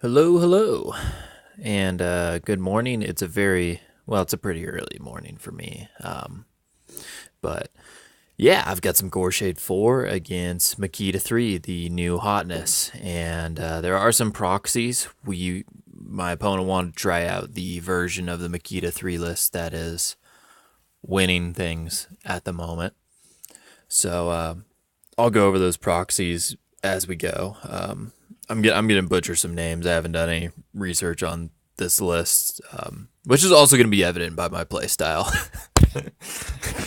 Hello, hello, and good morning. It's a it's a pretty early morning for me. But yeah, I've got some Goreshade 4 against Makeda 3, the new hotness, and there are some proxies. My opponent wanted to try out the version of the Makeda 3 list that is winning things at the moment. So I'll go over those proxies as we go. I'm gonna butcher some names. I haven't done any research on this list, which is also gonna be evident by my play style.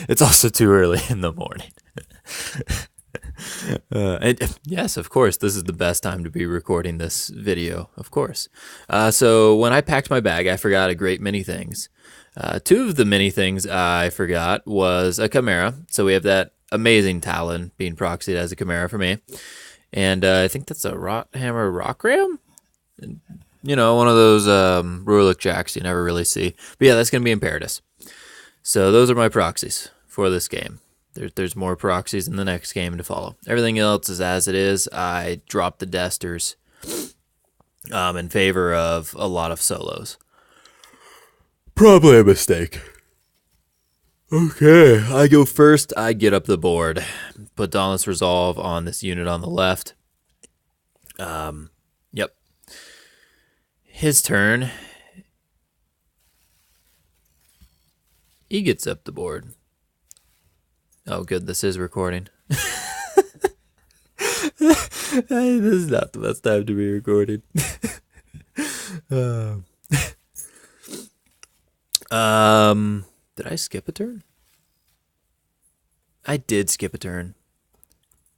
It's also too early in the morning. And yes, of course, this is the best time to be recording this video. Of course. So when I packed my bag, I forgot a great many things. Two of the many things I forgot was a Chimera. So we have that amazing Talon being proxied as a Chimera for me. And I think that's a Rothammer Rockram? You know, one of those Rulik Jacks you never really see. But yeah, that's going to be Imperitus. So those are my proxies for this game. There's more proxies in the next game to follow. Everything else is as it is. I dropped the Desters in favor of a lot of solos. Probably a mistake. Okay, I go first. I get up the board. Put Dauntless Resolve on this unit on the left. Yep. His turn. He gets up the board. Oh, good. This is recording. This is not the best time to be recording. Did I skip a turn? I did skip a turn.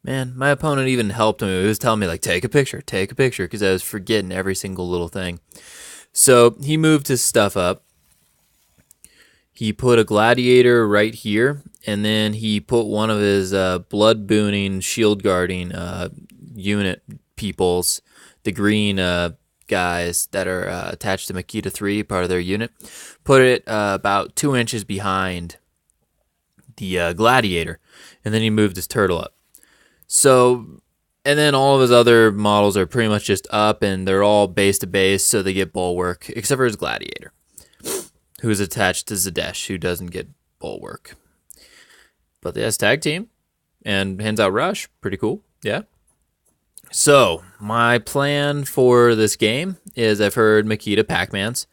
Man, my opponent even helped me. He was telling me, like, take a picture, because I was forgetting every single little thing. So he moved his stuff up. He put a Gladiator right here, and then he put one of his blood booning, shield guarding unit peoples, the green guys that are attached to Makeda 3, part of their unit, put it about 2 inches behind the Gladiator, and then he moved his turtle up. So, and then all of his other models are pretty much just up, and they're all base to base, so they get bulwark, except for his Gladiator, who is attached to Zadesh, who doesn't get bulwark. But he has tag team, and hands out rush. Pretty cool, yeah. So, my plan for this game is I've heard Makeda Pac-Mans.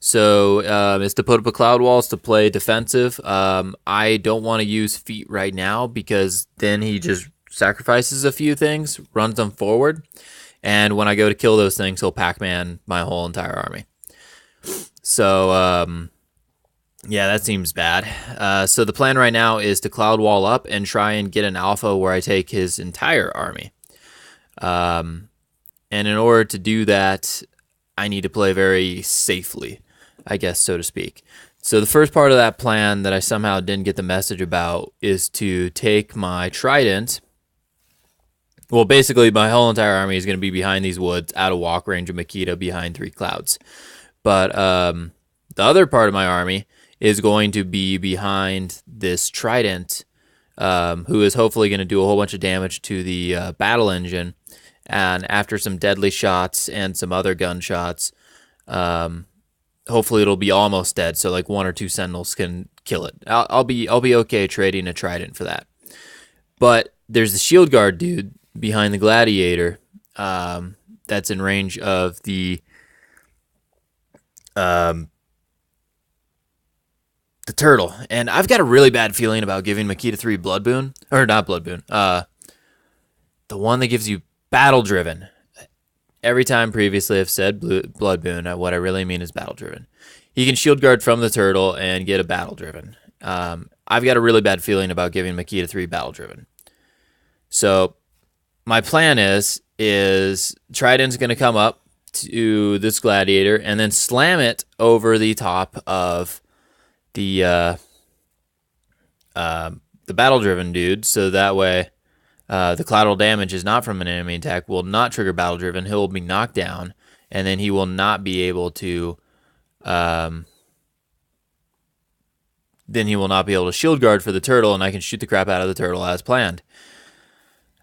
So, is to put up a cloud walls to play defensive. I don't want to use feet right now because then he just sacrifices a few things, runs them forward, and when I go to kill those things, he'll Pac-Man my whole entire army. So, yeah, that seems bad. So the plan right now is to cloud wall up and try and get an alpha where I take his entire army. And in order to do that, I need to play very safely, I guess, so to speak. So the first part of that plan that I somehow didn't get the message about is to take my Trident. Well, basically, my whole entire army is going to be behind these woods, out of walk range of Makeda, behind 3 clouds. But the other part of my army is going to be behind this Trident, who is hopefully going to do a whole bunch of damage to the battle engine. And after some deadly shots and some other gunshots, hopefully it'll be almost dead. So like 1 or 2 Sentinels can kill it. I'll be okay trading a Trident for that. But there's the shield guard dude behind the Gladiator that's in range of the turtle, and I've got a really bad feeling about giving Makeda 3 blood boon, or not blood boon, the one that gives you battle driven. Every time previously I've said blood boon, what I really mean is battle driven. He can shield guard from the turtle and get a battle driven. I've got a really bad feeling about giving Makeda 3 battle driven. So my plan is Trident's going to come up to this Gladiator and then slam it over the top of the battle-driven dude, so that way the collateral damage is not from an enemy attack, will not trigger battle-driven. He'll be knocked down, and then he will not be able to shield guard for the turtle, and I can shoot the crap out of the turtle as planned.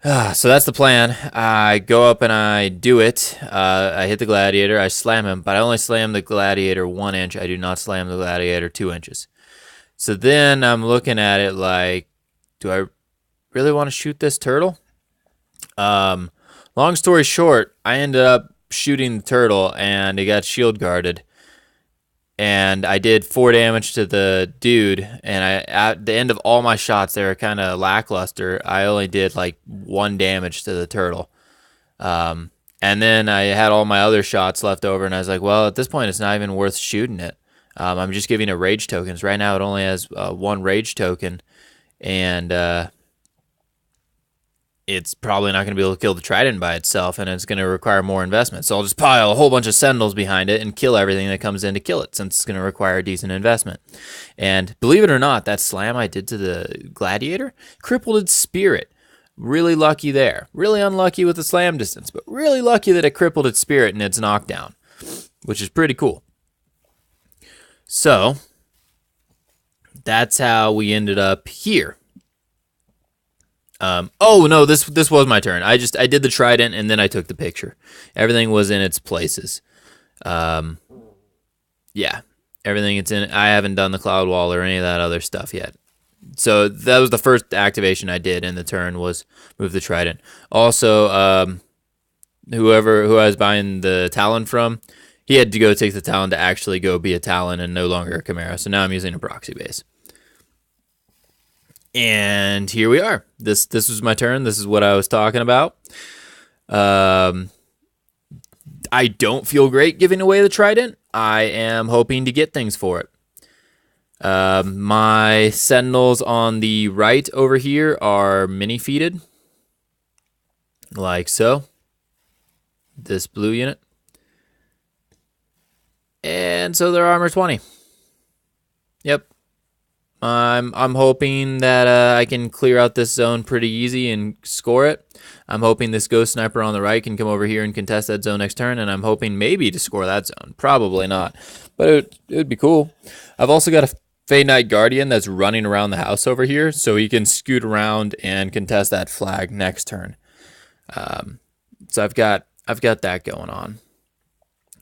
So that's the plan. I go up and I do it. I hit the Gladiator. I slam him, but I only slam the Gladiator 1 inch. I do not slam the Gladiator 2 inches. So then I'm looking at it like, do I really want to shoot this turtle? Long story short, I ended up shooting the turtle and it got shield guarded. And I did 4 damage to the dude, and at the end of all my shots, they were kind of lackluster. I only did like 1 damage to the turtle. And then I had all my other shots left over, and I was like, well, at this point, it's not even worth shooting it. I'm just giving it rage tokens. Right now, it only has 1 rage token, and it's probably not going to be able to kill the Trident by itself, and it's going to require more investment. So I'll just pile a whole bunch of Sentinels behind it and kill everything that comes in to kill it, since it's going to require a decent investment. And believe it or not, that slam I did to the Gladiator crippled its spirit. Really lucky there. Really unlucky with the slam distance, but really lucky that it crippled its spirit and its knockdown, which is pretty cool. So that's how we ended up here. Oh no, this was my turn. I did the Trident and then I took the picture. Everything was in its places. Yeah, everything it's in. I haven't done the cloud wall or any of that other stuff yet. So that was the first activation I did in the turn, was move the Trident. Also, who I was buying the Talon from, he had to go take the Talon to actually go be a Talon and no longer a Chimera. So now I'm using a proxy base. And here we are. This was my turn. This is what I was talking about. I don't feel great giving away the Trident. I am hoping to get things for it. My Sentinels on the right over here are mini-feeded. Like so. This blue unit. And so they're armor 20. Yep. I'm hoping that I can clear out this zone pretty easy and score it. I'm hoping this Ghost Sniper on the right can come over here and contest that zone next turn, and I'm hoping maybe to score that zone. Probably not, but it would be cool. I've also got a Fade Knight Guardian that's running around the house over here, so he can scoot around and contest that flag next turn. So I've got that going on.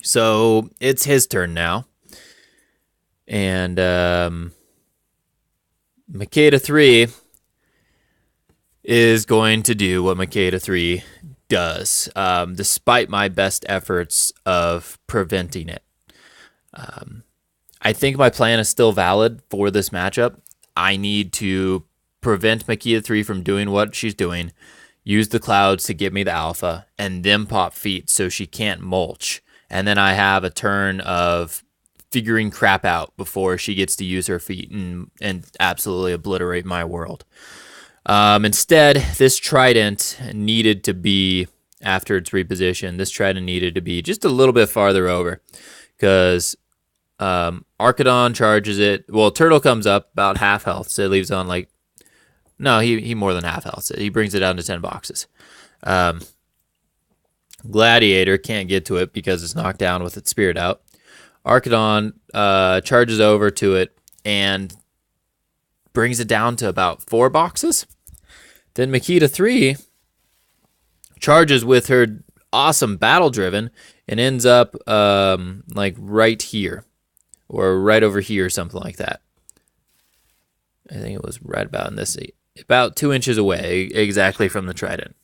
So it's his turn now, and Makeda 3 is going to do what Makeda 3 does, despite my best efforts of preventing it. I think my plan is still valid for this matchup. I need to prevent Makeda 3 from doing what she's doing, use the clouds to get me the alpha, and then pop feet so she can't mulch. And then I have a turn of figuring crap out before she gets to use her feet and absolutely obliterate my world. Instead, this Trident needed to be, after its reposition, this Trident needed to be just a little bit farther over, because Archidon charges it. Well, Turtle comes up about half health, so it leaves on like, no, he more than half health. So he brings it down to 10 boxes. Gladiator can't get to it because it's knocked down with its spirit out. Archidon charges over to it and brings it down to about 4 boxes. Then Makeda 3 charges with her awesome battle driven and ends up like right here or right over here, something like that. I think it was right about in this, about 2 inches away exactly from the Trident.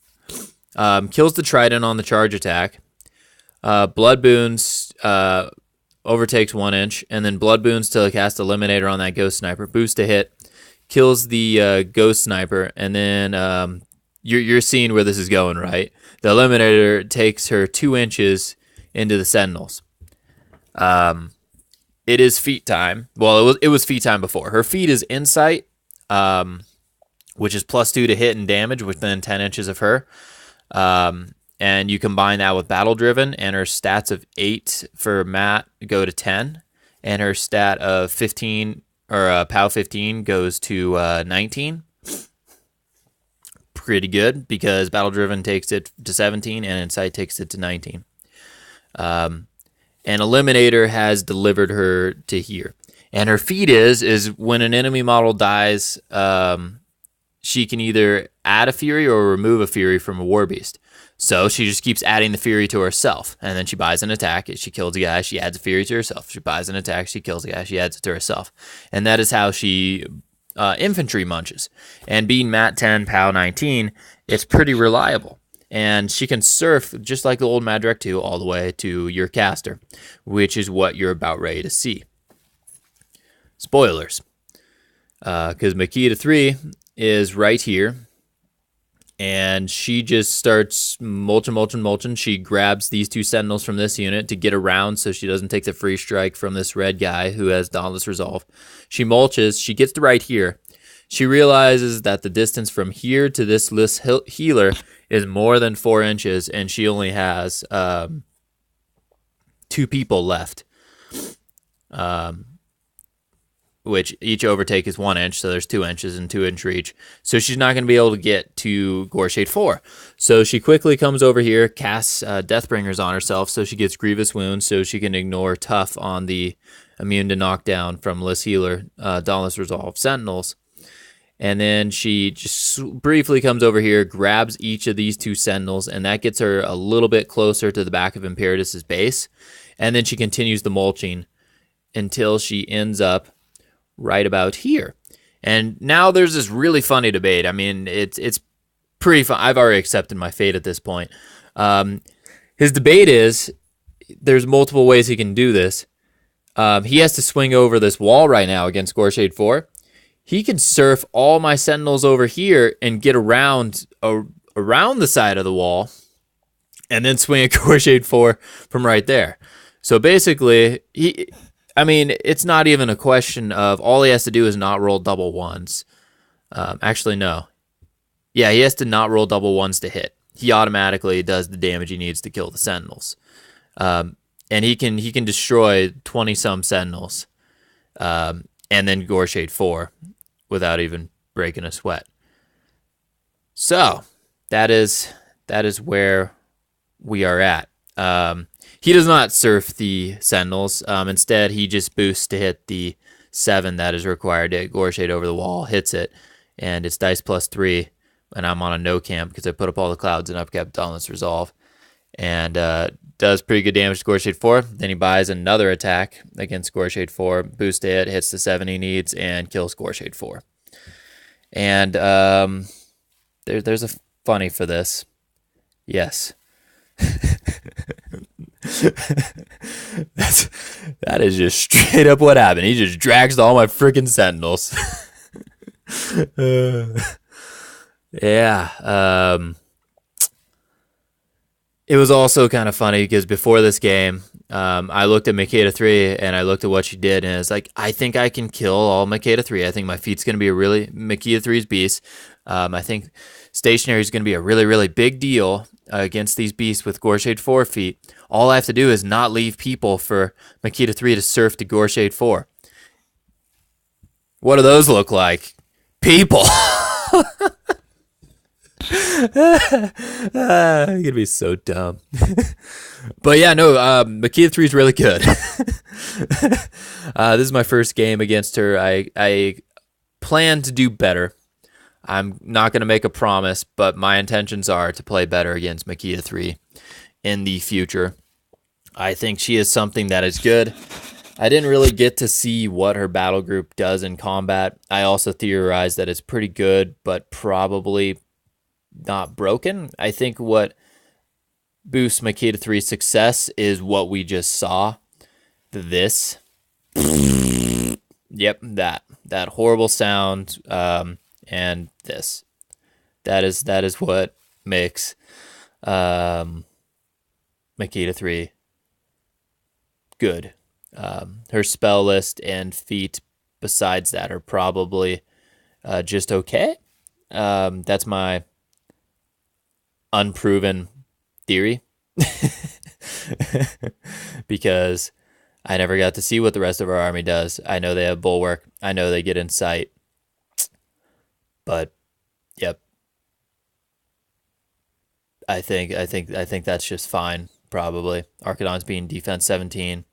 Kills the Trident on the charge attack. Blood Boons overtakes 1 inch, and then Blood Boons to cast Eliminator on that Ghost Sniper. Boost to hit, kills the Ghost Sniper, and then you're seeing where this is going, right? The Eliminator takes her 2 inches into the Sentinels. It is feat time. Well, it was feat time before. Her feat is Insight, which is +2 to hit and damage within 10 inches of her. And you combine that with Battle Driven, and her stats of 8 for Matt go to 10, and her stat of 15 or POW 15 goes to 19. Pretty good, because Battle Driven takes it to 17 and Insight takes it to 19. And Eliminator has delivered her to here. And her feat is when an enemy model dies, she can either add a Fury or remove a Fury from a War Beast. So she just keeps adding the Fury to herself, and then she buys an attack, she kills a guy, she adds a Fury to herself. She buys an attack, she kills a guy, she adds it to herself. And that is how she infantry munches. And being Mat 10, POW 19, it's pretty reliable. And she can surf, just like the old Mad Direct 2, all the way to your caster, which is what you're about ready to see. Spoilers. Because Makeda 3 is right here. And she just starts mulching. She grabs these 2 Sentinels from this unit to get around so she doesn't take the free strike from this red guy who has Dauntless Resolve. She mulches. She gets to right here. She realizes that the distance from here to this list healer is more than 4 inches, and she only has 2 people left. Which each overtake is 1 inch, so there's 2 inches and 2 inch reach. So she's not going to be able to get to Goreshade 4. So she quickly comes over here, casts Deathbringers on herself, so she gets Grievous Wounds, so she can ignore Tough on the immune to knockdown from List Healer, Dauntless Resolve Sentinels. And then she just briefly comes over here, grabs each of these 2 Sentinels, and that gets her a little bit closer to the back of Imperitus' base. And then she continues the mulching until she ends up right about here. And now there's this really funny debate. I mean, it's pretty fun. I've already accepted my fate at this point. His debate is there's multiple ways he can do this. He has to swing over this wall right now against Goreshade 4. He can surf all my Sentinels over here and get around the side of the wall and then swing at Goreshade 4 from right there. So basically, it's not even a question of all he has to do is not roll double ones. Actually, no. Yeah, he has to not roll double ones to hit. He automatically does the damage he needs to kill the Sentinels. And he can destroy 20-some Sentinels and then Goreshade 4 without even breaking a sweat. So that is where we are at. He does not surf the Sentinels. Instead, he just boosts to hit the 7 that is required to hit Goreshade over the wall, hits it, and it's dice +3, and I'm on a no camp because I put up all the clouds and upkept Dauntless Resolve, and does pretty good damage to Goreshade 4. Then he buys another attack against Goreshade 4, boosts to hit, hits the 7 he needs, and kills Goreshade 4. And there's a funny for this. Yes. That is just straight up what happened. He just drags all my freaking Sentinels. Yeah. It was also kind of funny because before this game, I looked at Makeda 3 and I looked at what she did, and it's like, I think I can kill all Makeda 3. I think my feat's going to be a really Makeda 3's beast. I think stationary is going to be a really, really big deal against these beasts with Goreshade 4 feet. All I have to do is not leave people for Makeda 3 to surf to Goreshade 4. What do those look like? People! You're gonna be so dumb. But yeah, no, Makeda 3 is really good. This is my first game against her. I plan to do better. I'm not going to make a promise, but my intentions are to play better against Makeda 3 in the future. I think she is something that is good. I didn't really get to see what her battle group does in combat. I also theorized that it's pretty good, but probably not broken. I think what boosts Makeda 3's success is what we just saw. This. Yep, that horrible sound. And this. That is what makes Makeda 3 good. Her spell list and feat besides that are probably just okay. That's my unproven theory. Because I never got to see what the rest of our army does. I know they have Bulwark. I know they get Insight. But yep. I think that's just fine, probably. Archidon's being defense 17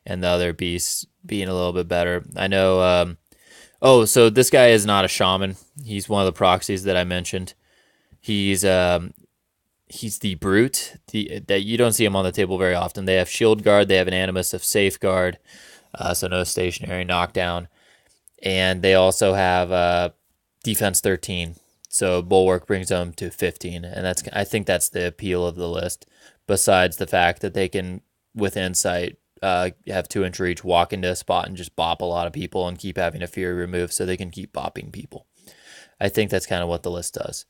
and the other beasts being a little bit better. I know so this guy is not a shaman. He's one of the proxies that I mentioned. He's the brute. That you don't see him on the table very often. They have shield guard. They have an animus of safeguard, so no stationary knockdown, and they also have defense 13. So bulwark brings them to 15, and I think that's the appeal of the list. Besides the fact that they can, with insight, have 2-inch reach, walk into a spot and just bop a lot of people and keep having a fury removed, so they can keep bopping people. I think that's kind of what the list does.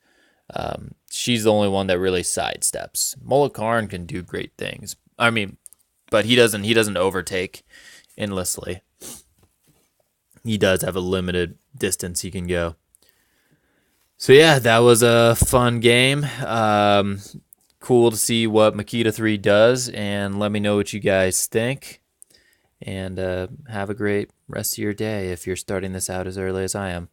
She's the only one that really sidesteps. Molik Karn can do great things. I mean, but he doesn't overtake endlessly. He does have a limited distance he can go. So yeah, that was a fun game. Cool to see what Makeda 3 does, and let me know what you guys think. And have a great rest of your day if you're starting this out as early as I am.